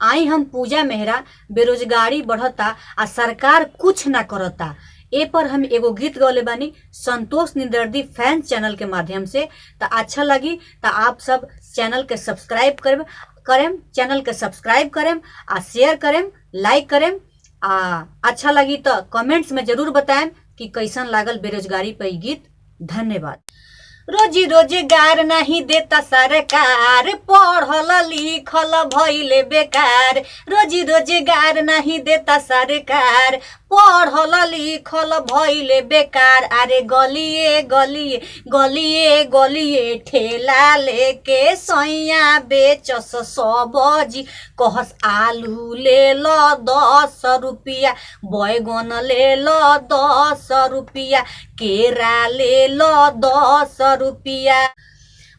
आई हम पूजा मेहरा, बेरोजगारी बढ़ता आ सरकार कुछ ना करता। ए पर हम एगो गीत गौले बानी संतोष निदर्दी फैंस चैनल के माध्यम से। तो अच्छा लगी तो आप सब चैनल के सब्सक्राइब करें आ शेयर करें, लाइक करें आ अच्छा लगी तो कमेंट्स में जरूर बताएं कि कैसन लागल बेरोजगारी पे गीत। धन्यवाद। रोजी रोजगार नहीं देता सरकार, पढ़ल लिखल भइले बेकार। रोजी रोजगार नहीं देता सरकार, पढ़ल लिखल भइले बेकार। अरे गलिए गलिए गलिए गलिए ठेला लेके सैया बेचस सब्जी। कहस आलू ले लो 10 रुपया, बैगन ले लो 10 रुपया, केरा ले लो 10 रुपया।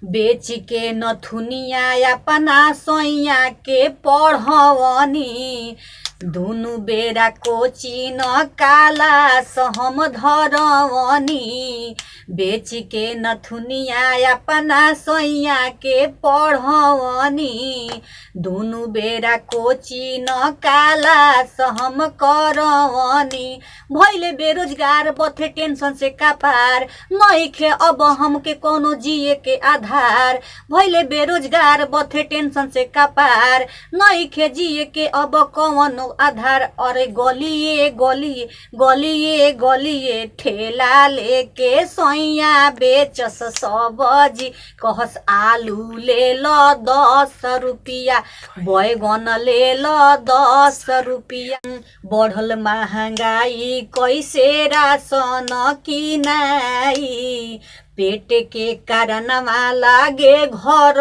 बेच के नथुनिया अपना सैया के पढ़वनी। दुनु बेरा कोचिन कालास हम धरवनी। बेच के नथुनिया अपना सैया के पढ़वनी। दुनु बेरा कोचिन कालास हम करवनी। भइले बेरोजगार बथे टेंशन से कपार, नइखे अब हमके कोनो जिए के आधार। भइले बेरोजगार बथे टेंशन से कपार, नइखे जिए के अब कौनो आधार। अरे गलिए गलिए गलिए गलिए ठेला लेके सैया बेचस सब्जी। कहस आलू ले लो 10 रुपया, बैगन ले लो 10 रुपया। बढ़ल महंगाई कैसे राशन किनाई, पेट के कारणवा लागे घर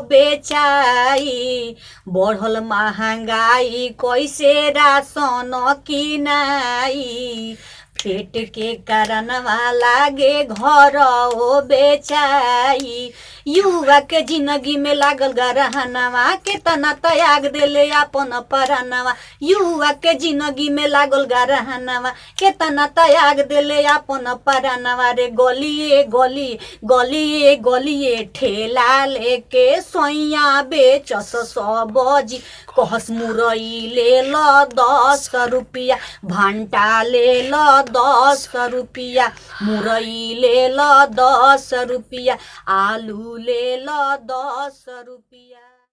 बेचाई। बढ़ल महंगाई कैसे राशन किनाई, पेट के कारणवा लागे घर बेचाई। युवा के जिंदगी में लागल गरहनवा, केतना त्याग देले अपन परानवा। युवा के जिंदगी में लागल गरहनवा, केतना त्याग देले अपन परानवा। रे गलिए गलिए गलिए गलिए ठेला लेके सैया बेचस सब्जी। कहस मुरई ले लो 10 रुपया, भंटा ले लो 10 रुपया, मुरई ले लो 10 रुपया, आलू ले लो 10 रुपया।